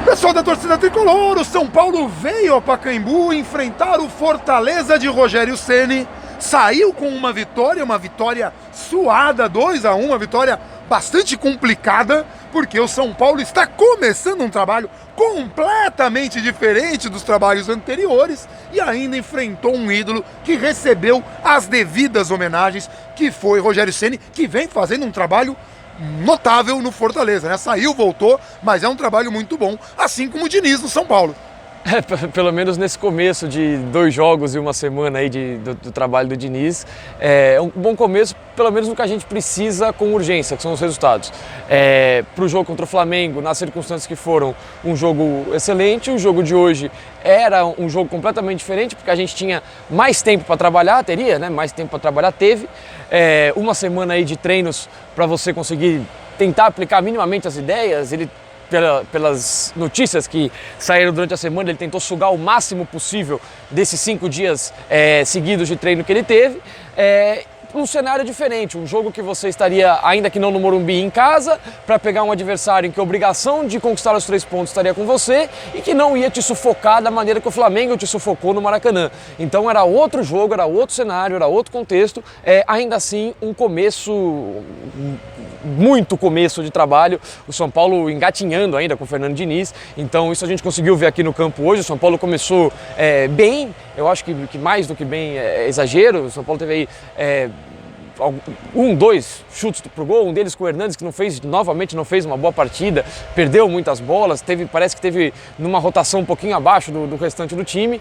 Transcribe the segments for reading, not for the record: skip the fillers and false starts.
Pessoal da torcida tricolor, o São Paulo veio ao Pacaembu enfrentar o Fortaleza de Rogério Ceni, saiu com uma vitória suada, 2-1, uma vitória bastante complicada, porque o São Paulo está começando um trabalho completamente diferente dos trabalhos anteriores e ainda enfrentou um ídolo que recebeu as devidas homenagens, que foi Rogério Ceni, que vem fazendo um trabalho notável no Fortaleza, né? Saiu, voltou, mas é um trabalho muito bom, assim como o Diniz no São Paulo. Pelo menos nesse começo de 2 jogos e uma semana aí do trabalho do Diniz, é um bom começo, pelo menos no que a gente precisa com urgência, que são os resultados. Para o jogo contra o Flamengo, nas circunstâncias que foram, um jogo excelente. O jogo de hoje era um jogo completamente diferente, porque a gente tinha mais tempo para trabalhar, mais tempo para trabalhar, teve. Uma semana aí de treinos para você conseguir tentar aplicar minimamente as ideias. Ele, pelas notícias que saíram durante a semana, ele tentou sugar o máximo possível desses 5 dias seguidos de treino que ele teve. Um cenário diferente, um jogo que você estaria, ainda que não no Morumbi, em casa, para pegar um adversário em que a obrigação de conquistar os 3 pontos estaria com você e que não ia te sufocar da maneira que o Flamengo te sufocou no Maracanã. Então era outro jogo, era outro cenário, era outro contexto, ainda assim um começo, muito começo de trabalho, o São Paulo engatinhando ainda com o Fernando Diniz, então isso a gente conseguiu ver aqui no campo hoje. O São Paulo começou bem, eu acho que mais do que bem é exagero. O São Paulo teve aí 2 chutes pro gol, um deles com o Hernandes, que novamente não fez uma boa partida, perdeu muitas bolas, parece que teve numa rotação um pouquinho abaixo do restante do time.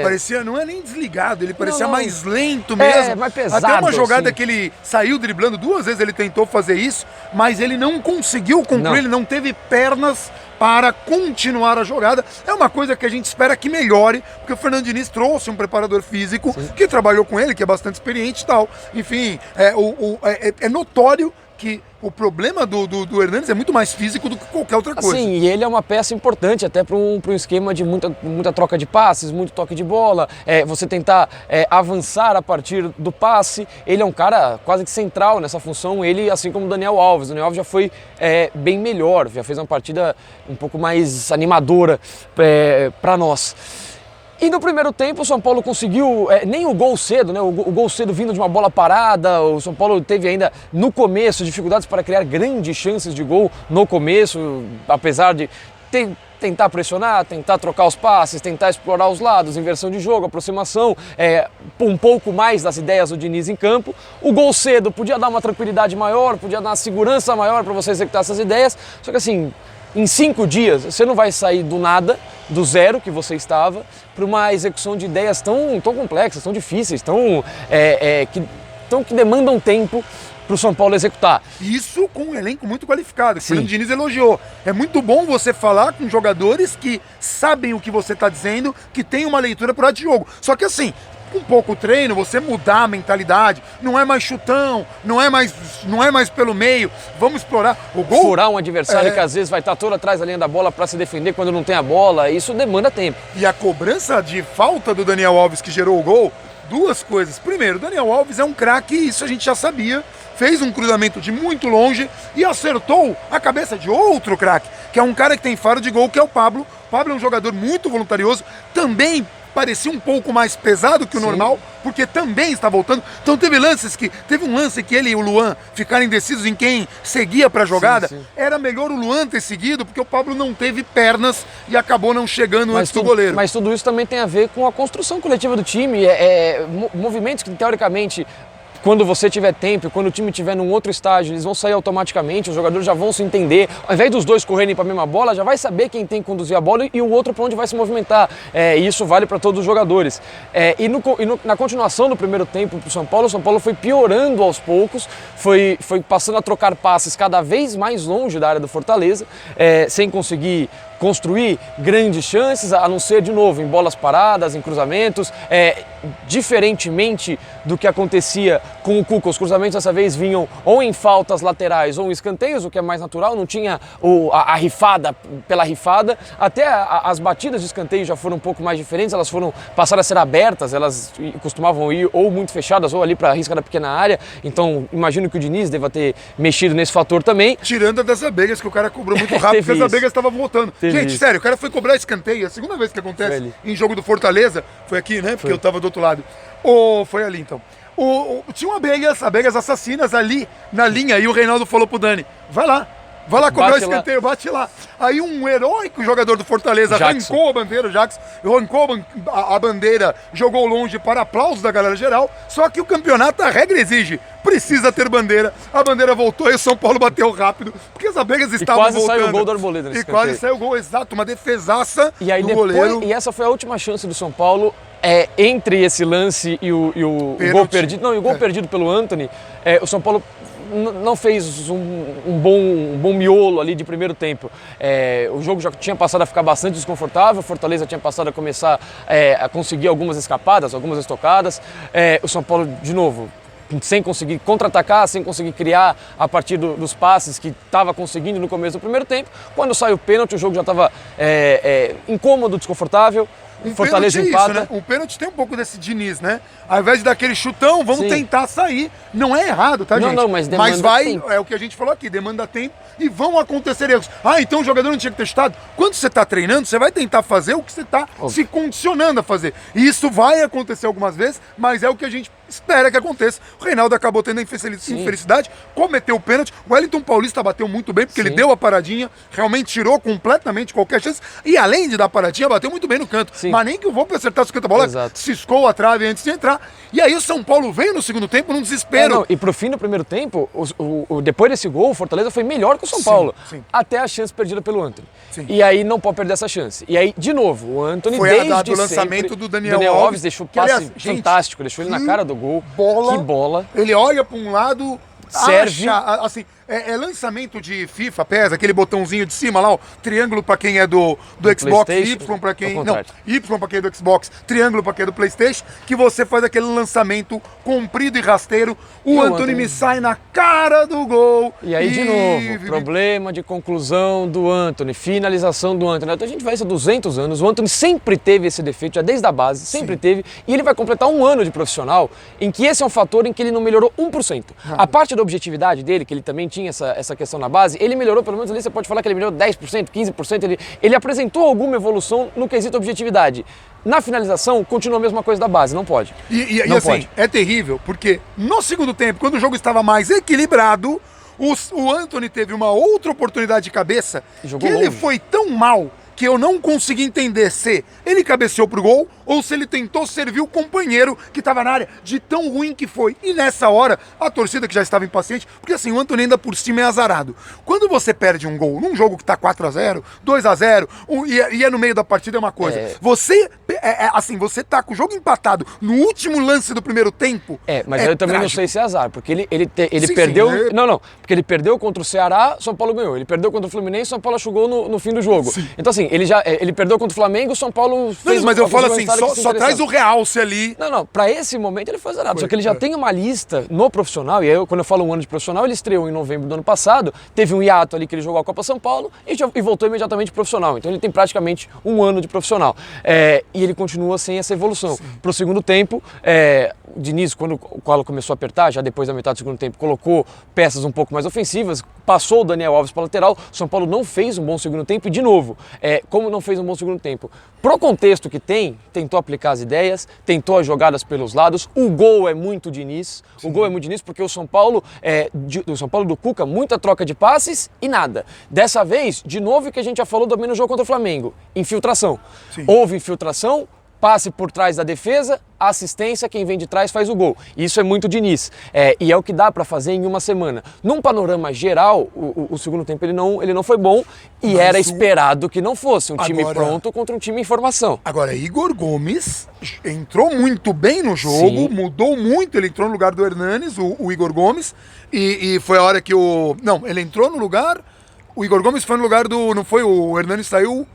Parecia, não é nem desligado, ele parecia mais lento mesmo, mais pesado. Até uma jogada assim, que ele saiu driblando 2 vezes, ele tentou fazer isso, mas ele não conseguiu concluir, ele não teve pernas para continuar a jogada. É uma coisa que a gente espera que melhore, porque o Fernando Diniz trouxe um preparador físico que trabalhou com ele, que é bastante experiente e tal. Enfim, é notório que o problema do Hernandes é muito mais físico do que qualquer outra coisa. Sim, e ele é uma peça importante até para um esquema de muita troca de passes, muito toque de bola, você tentar avançar a partir do passe. Ele é um cara quase que central nessa função, ele, assim como o Daniel Alves. O Daniel Alves já foi bem melhor, já fez uma partida um pouco mais animadora para nós. E no primeiro tempo o São Paulo conseguiu nem o gol cedo, né? O gol cedo vindo de uma bola parada. O São Paulo teve ainda no começo dificuldades para criar grandes chances de gol no começo, apesar de tentar pressionar, tentar trocar os passes, tentar explorar os lados, inversão de jogo, aproximação, um pouco mais das ideias do Diniz em campo. O gol cedo podia dar uma tranquilidade maior, podia dar uma segurança maior para você executar essas ideias, só que assim, em 5 dias você não vai sair do nada, do zero que você estava, para uma execução de ideias tão complexas, tão difíceis, que demandam tempo para o São Paulo executar. Isso com um elenco muito qualificado, que o Fernando Diniz elogiou. É muito bom você falar com jogadores que sabem o que você está dizendo, que tem uma leitura por lado de jogo. Só que assim, com pouco treino, você mudar a mentalidade, não é mais chutão, não é mais pelo meio, vamos explorar o gol. Furar um adversário que às vezes vai estar todo atrás da linha da bola para se defender quando não tem a bola, isso demanda tempo. E a cobrança de falta do Daniel Alves que gerou o gol, 2 coisas. Primeiro, o Daniel Alves é um craque, isso a gente já sabia, fez um cruzamento de muito longe e acertou a cabeça de outro craque, que é um cara que tem faro de gol, que é o Pablo. O Pablo é um jogador muito voluntarioso, também parecia um pouco mais pesado que o normal, porque também está voltando. Então teve um lance que ele e o Luan ficaram indecisos em quem seguia para a jogada. Era melhor o Luan ter seguido, porque o Pablo não teve pernas e acabou não chegando antes do goleiro. Mas tudo isso também tem a ver com a construção coletiva do time, movimentos que teoricamente, quando você tiver tempo, quando o time estiver num outro estágio, eles vão sair automaticamente, os jogadores já vão se entender. Ao invés dos 2 correrem para a mesma bola, já vai saber quem tem que conduzir a bola e o outro para onde vai se movimentar. E isso vale para todos os jogadores. Na continuação do primeiro tempo para o São Paulo foi piorando aos poucos, foi passando a trocar passes cada vez mais longe da área do Fortaleza, sem conseguir construir grandes chances, a não ser, de novo, em bolas paradas, em cruzamentos. Diferentemente do que acontecia com o Cuca, os cruzamentos dessa vez vinham ou em faltas laterais ou em escanteios, o que é mais natural, não tinha a rifada pela rifada. Até as batidas de escanteio já foram um pouco mais diferentes, elas passaram a ser abertas, elas costumavam ir ou muito fechadas ou ali para a risca da pequena área. Então imagino que o Diniz deva ter mexido nesse fator também. Tirando a das Abegas, que o cara cobrou muito rápido, porque as Abegas estavam voltando. teve Gente, isso. sério, o cara foi cobrar escanteio. A segunda vez que Foi acontece ali. em jogo do Fortaleza, foi aqui, né? Porque Foi. eu tava do outro lado. Foi ali, então. Tinha abelhas assassinas ali na linha, e o Reinaldo falou pro Dani, vai lá cobrar o Bate lá. escanteio, bate lá. Aí um heróico jogador do Fortaleza Jackson. arrancou a bandeira, o Jackson, arrancou a bandeira, jogou longe para aplausos da galera geral, só que o campeonato, a regra exige, precisa ter bandeira, a bandeira voltou e o São Paulo bateu rápido, porque as abelhas estavam quase voltando. saiu o gol do Arboleda nesse E quase escanteio. saiu o gol, exato, uma defesaça E aí do depois, goleiro. e essa foi a última chance do São Paulo, entre esse lance e o Pênalti. gol perdido. Não, e o gol perdido pelo Antony, o São Paulo não fez um bom miolo ali de primeiro tempo. O jogo já tinha passado a ficar bastante desconfortável, o Fortaleza tinha passado a começar a conseguir algumas escapadas, algumas estocadas. O São Paulo, de novo, sem conseguir contra-atacar, sem conseguir criar a partir dos passes que estava conseguindo no começo do primeiro tempo. Quando sai o pênalti, o jogo já estava incômodo, desconfortável. Fortaleza pênalti é empata. isso, né? O pênalti tem um pouco desse Diniz, né? Ao invés de dar aquele chutão, vamos Sim. tentar sair. Não é errado, tá, Não, gente? não, mas demanda tempo. É o que a gente falou aqui, demanda tempo e vão acontecer erros. Então o jogador não tinha que ter chutado. Quando você tá treinando, você vai tentar fazer o que você tá se condicionando a fazer. E isso vai acontecer algumas vezes, mas é o que a gente espera que aconteça. O Reinaldo acabou tendo a infelicidade, cometeu o pênalti. O Wellington Paulista bateu muito bem, porque Sim. ele deu a paradinha, realmente tirou completamente qualquer chance. E além de dar a paradinha, bateu muito bem no canto. Sim. Mas nem que o Volpe acertasse o canto da bola, Exato. ciscou a trave antes de entrar. E aí o São Paulo veio no segundo tempo num desespero. E pro fim do primeiro tempo, depois desse gol, o Fortaleza foi melhor que o São Paulo. sim. Até a chance perdida pelo Antony. Sim. E aí não pode perder essa chance. E aí, de novo, o Antony Foi desde a do lançamento sempre, do Daniel Alves, deixou o que, passe aliás, gente, fantástico, deixou ele na cara do gol. bola. Que bola. Ele olha para um lado, Serve. acha, assim, lançamento de FIFA, PES, aquele botãozinho de cima lá, ó, triângulo para quem é do Xbox, PlayStation, Y para quem, ao não, contrário. Y para quem é do Xbox, triângulo para quem é do PlayStation, que você faz aquele lançamento comprido e rasteiro, o Antony me sai na cara do gol. E aí, de novo, problema de conclusão do Antony, finalização do Antony. Então a gente vai isso há 200 anos. O Antony sempre teve esse defeito, já desde a base, sempre teve. E ele vai completar um ano de profissional em que esse é um fator em que ele não melhorou 1%. A parte da objetividade dele, que ele também tinha essa questão na base, ele melhorou, pelo menos ali você pode falar que ele melhorou 10%, 15%. Ele apresentou alguma evolução no quesito objetividade. Na finalização, continua a mesma coisa da base, não pode. E Não assim, pode. é terrível, porque no segundo tempo, quando o jogo estava mais equilibrado, o Antony teve uma outra oportunidade de cabeça E que jogou ele longe. foi tão mal que eu não consegui entender se ele cabeceou pro gol ou se ele tentou servir o companheiro que estava na área, de tão ruim que foi. E nessa hora, a torcida que já estava impaciente, porque assim, o Antony ainda por cima é azarado. Quando você perde um gol num jogo que tá 4-0, 2-0, e é no meio da partida é uma coisa. Você, assim, você tá com o jogo empatado no último lance do primeiro tempo. Mas eu também não sei se é azar, porque ele Sim, perdeu. sim, Não, porque ele perdeu contra o Ceará, São Paulo ganhou. Ele perdeu contra o Fluminense, São Paulo chegou no fim do jogo. Sim. Então, assim, ele perdeu contra o Flamengo, São Paulo fez. Não, mas eu falo conseguiu um assim, resultado que só se traz o interessava. realce ali. Não, pra esse momento ele foi zerado. Foi, Só que ele já tem uma lista no profissional, e aí quando eu falo um ano de profissional, ele estreou em novembro do ano passado, teve um hiato ali que ele jogou a Copa São Paulo e voltou imediatamente profissional. Então ele tem praticamente um ano de profissional. E ele continua sem essa evolução. Pro segundo tempo, o Diniz, quando o Colo começou a apertar, já depois da metade do segundo tempo, colocou peças um pouco mais ofensivas, passou o Daniel Alves para lateral, São Paulo não fez um bom segundo tempo e, de novo, como não fez um bom segundo tempo, pro contexto que tem, tentou aplicar as ideias, tentou as jogadas pelos lados, o gol é muito Diniz, o gol é muito Diniz porque o São Paulo, do Cuca, muita troca de passes e nada. Dessa vez, de novo, o que a gente já falou também no jogo contra o Flamengo, infiltração. Sim. Houve infiltração, passe por trás da defesa, assistência, quem vem de trás faz o gol. Isso é muito Diniz. E é o que dá para fazer em uma semana. Num panorama geral, o segundo tempo ele não foi bom e Mas era esperado que não fosse um time Agora- pronto contra um time em formação. Agora, Igor Gomes entrou muito bem no jogo, Sim. mudou muito, ele entrou no lugar do Hernanes, o Igor Gomes, e foi a hora que Não, ele entrou no lugar, o Igor Gomes foi no lugar do... Não foi, o Hernanes saiu...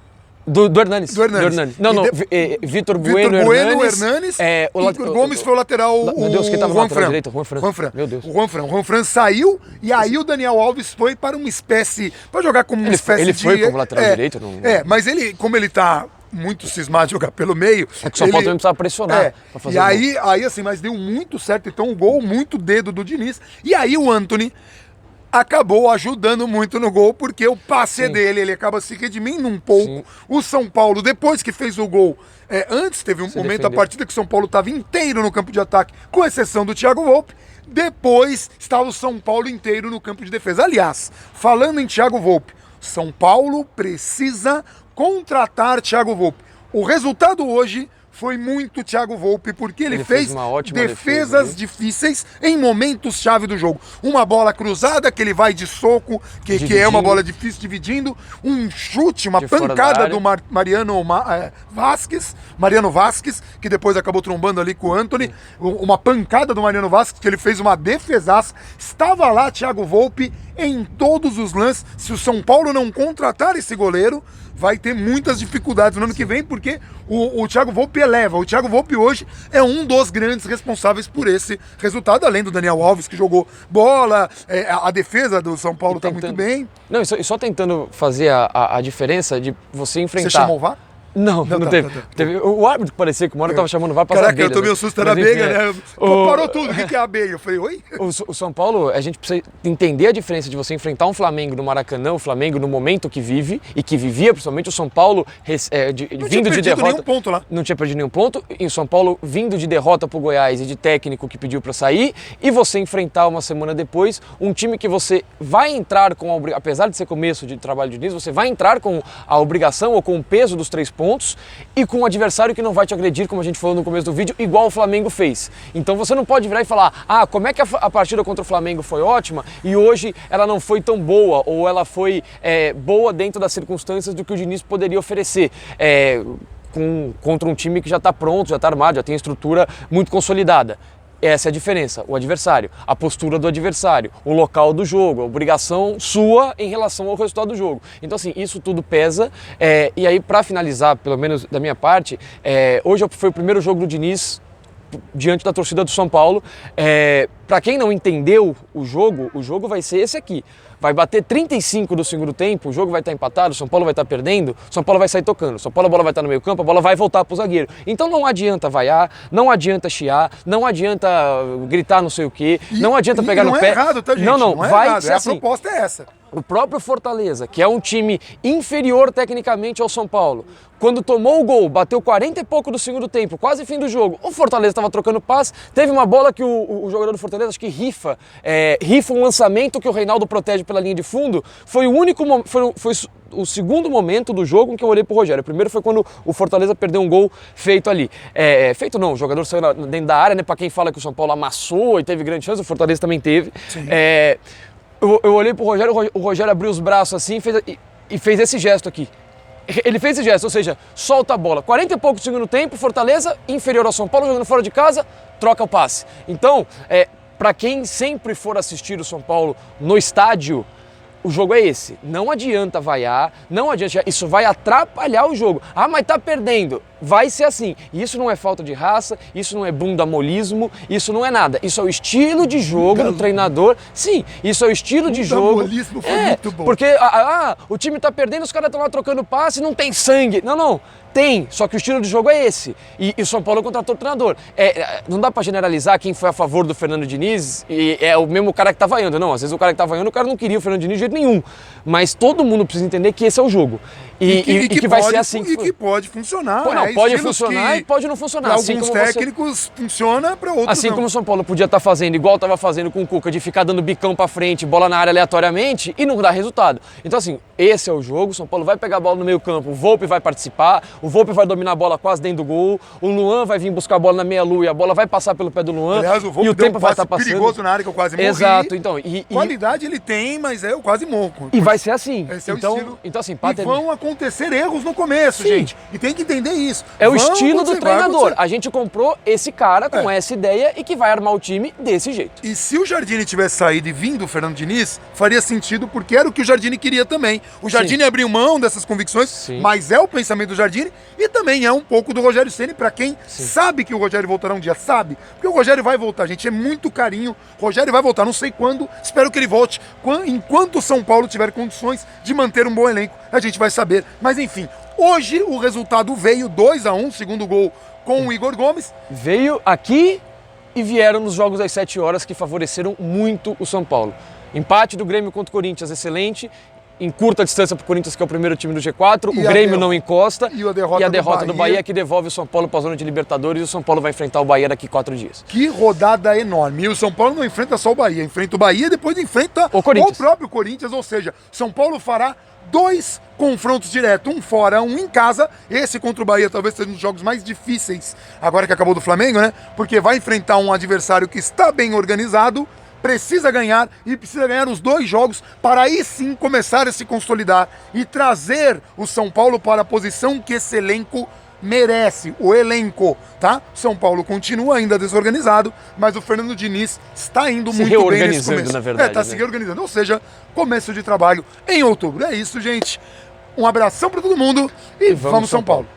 Do Hernanes. Do Hernanes. Não, E Vitor Vitor Bueno, Hernanes, o Igor Gomes foi o lateral, Meu Deus, quem tava Juan na lateral Fran. direita? Juan Fran. Meu Deus. O Juan Fran saiu, e aí o Daniel Alves foi para uma espécie... Para jogar como uma espécie ele de... foi como lateral direito? Não... mas ele, como ele tá muito cismado de jogar pelo meio... É que o São Paulo também precisava pressionar pra fazer E o aí assim, mas deu muito certo, então o gol, muito dedo do Diniz. E aí o Antony acabou ajudando muito no gol, porque o passe dele, ele acaba se redimindo um pouco. Sim. O São Paulo, depois que fez o gol, antes teve um momento da partida que o São Paulo estava inteiro no campo de ataque, com exceção do Thiago Volpe. Depois estava o São Paulo inteiro no campo de defesa. Aliás, falando em Thiago Volpe, São Paulo precisa contratar Thiago Volpe. O resultado hoje foi muito Thiago Volpe, porque ele fez uma ótima defesas difíceis em momentos-chave do jogo. Uma bola cruzada, que ele vai de soco, que é uma bola difícil, dividindo. Um chute, uma pancada do Mariano Vasquez, que depois acabou trombando ali com o Antony. Uma pancada do Mariano Vasquez, que ele fez uma defesaça. Estava lá Thiago Volpe em todos os lances. Se o São Paulo não contratar esse goleiro, vai ter muitas dificuldades no ano que vem, porque o Thiago Volpe eleva. O Thiago Volpe hoje é um dos grandes responsáveis por esse resultado, além do Daniel Alves, que jogou bola, a defesa do São Paulo está muito bem. Não, e só tentando fazer a diferença de você enfrentar... Você chamou o VAR? Não teve. O árbitro parecia que uma hora tava chamando o VAR pra abelha. Caraca, eu tomei um susto, era abelha, né? Parou tudo, o que é abelha? Eu falei, oi? O São Paulo, a gente precisa entender a diferença de você enfrentar um Flamengo no Maracanã, o Flamengo no momento que vive, e que vivia, principalmente o São Paulo vindo de derrota. Nenhum ponto lá. Não tinha perdido nenhum ponto, e o São Paulo vindo de derrota pro Goiás e de técnico que pediu pra sair, e você enfrentar uma semana depois um time que você vai entrar com apesar de ser começo de trabalho de Diniz, você vai entrar com a obrigação ou com o peso dos 3 pontos, e com um adversário que não vai te agredir, como a gente falou no começo do vídeo, igual o Flamengo fez. Então você não pode virar e falar, como é que a partida contra o Flamengo foi ótima e hoje ela não foi tão boa, ou ela foi boa dentro das circunstâncias do que o Diniz poderia oferecer. Contra um time que já está pronto, já está armado, já tem estrutura muito consolidada. Essa é a diferença, o adversário, a postura do adversário, o local do jogo, a obrigação sua em relação ao resultado do jogo. Então assim, isso tudo pesa, e aí para finalizar, pelo menos da minha parte, hoje foi o primeiro jogo do Diniz diante da torcida do São Paulo. Para quem não entendeu o jogo vai ser esse aqui. Vai bater 35 do segundo tempo, o jogo vai estar empatado, o São Paulo vai estar perdendo, o São Paulo vai sair tocando, o São Paulo a bola vai estar no meio campo, a bola vai voltar pro zagueiro. Então não adianta vaiar, não adianta chiar, não adianta gritar não sei o quê, não adianta pegar no pé. Não é errado, tá, gente? Não vai errado. ser assim. A proposta é essa. O próprio Fortaleza, que é um time inferior tecnicamente ao São Paulo, quando tomou o gol, bateu 40 e pouco do segundo tempo, quase fim do jogo, o Fortaleza estava trocando passe, teve uma bola que o jogador do Fortaleza, acho que rifa um lançamento que o Reinaldo protege pela linha de fundo, foi o segundo momento do jogo em que eu olhei pro Rogério. O primeiro foi quando o Fortaleza perdeu um gol feito ali. Feito não, o jogador saiu dentro da área, né? Para quem fala que o São Paulo amassou e teve grande chance, o Fortaleza também teve. Eu olhei pro Rogério, o Rogério abriu os braços assim e fez esse gesto aqui. Ele fez esse gesto, ou seja, solta a bola. 40 e pouco do segundo tempo, Fortaleza, inferior ao São Paulo, jogando fora de casa, troca o passe. Então, para quem sempre for assistir o São Paulo no estádio, o jogo é esse. Não adianta vaiar, não adianta. Isso vai atrapalhar o jogo. Mas tá perdendo. Vai ser assim. Isso não é falta de raça, isso não é bundamolismo, isso não é nada. Isso é o estilo de jogo do treinador. Sim, isso é o estilo de jogo. Bundamolismo foi muito bom. Porque o time tá perdendo, os caras estão lá trocando passe, não tem sangue. Não. Tem, só que o estilo de jogo é esse. E o São Paulo contratou o treinador. Não dá pra generalizar quem foi a favor do Fernando Diniz e é o mesmo cara que tá vaiando. Não, às vezes o cara que tá vaiando, o cara não queria o Fernando Diniz de jeito nenhum. Mas todo mundo precisa entender que esse é o jogo. E que vai ser assim. E que pode funcionar. Pode funcionar e pode não funcionar. Para alguns técnicos funciona, para outros assim não. como o São Paulo podia estar fazendo, igual estava fazendo com o Cuca, de ficar dando bicão para frente, bola na área aleatoriamente e não dar resultado. Então assim, esse é o jogo, o São Paulo vai pegar a bola no meio campo, o Volpe vai participar, o Volpe vai dominar a bola quase dentro do gol, o Luan vai vir buscar a bola na meia-lua e a bola vai passar pelo pé do Luan. Aliás, o Volpe e o tempo vai estar passando. Perigoso na área que eu quase morri. Exato, então. Qualidade ele tem, mas eu quase morro. E vai ser assim. Esse é o estilo. Então assim, vão acontecer erros no começo, gente. E tem que entender isso. É o estilo do treinador. A gente comprou esse cara com essa ideia e que vai armar o time desse jeito. E se o Jardine tivesse saído e vindo o Fernando Diniz, faria sentido porque era o que o Jardine queria também. O Jardine abriu mão dessas convicções, mas é o pensamento do Jardine e também é um pouco do Rogério Ceni para quem sabe que o Rogério voltará um dia, sabe? Porque o Rogério vai voltar, gente, é muito carinho. O Rogério vai voltar, não sei quando, espero que ele volte. Enquanto o São Paulo tiver condições de manter um bom elenco, a gente vai saber. Mas enfim, hoje o resultado veio 2-1, segundo gol com o Igor Gomes. Veio aqui e vieram nos jogos às 7 horas que favoreceram muito o São Paulo. Empate do Grêmio contra o Corinthians, excelente. Em curta distância para o Corinthians, que é o primeiro time do G4, o Grêmio não encosta, e a derrota do Bahia que devolve o São Paulo para a zona de Libertadores, e o São Paulo vai enfrentar o Bahia daqui 4 dias. Que rodada enorme. E o São Paulo não enfrenta só o Bahia, enfrenta o Bahia e depois enfrenta o próprio Corinthians, ou seja, São Paulo fará 2 confrontos diretos, um fora, um em casa. Esse contra o Bahia talvez seja um dos jogos mais difíceis, agora que acabou do Flamengo, né? Porque vai enfrentar um adversário que está bem organizado, precisa ganhar e precisa ganhar os 2 jogos para aí sim começar a se consolidar e trazer o São Paulo para a posição que esse elenco merece, o elenco, tá? São Paulo continua ainda desorganizado, mas o Fernando Diniz está indo muito bem nesse começo. Na verdade, tá se reorganizando, ou seja, começo de trabalho em outubro. É isso, gente. Um abração para todo mundo e vamos São Paulo.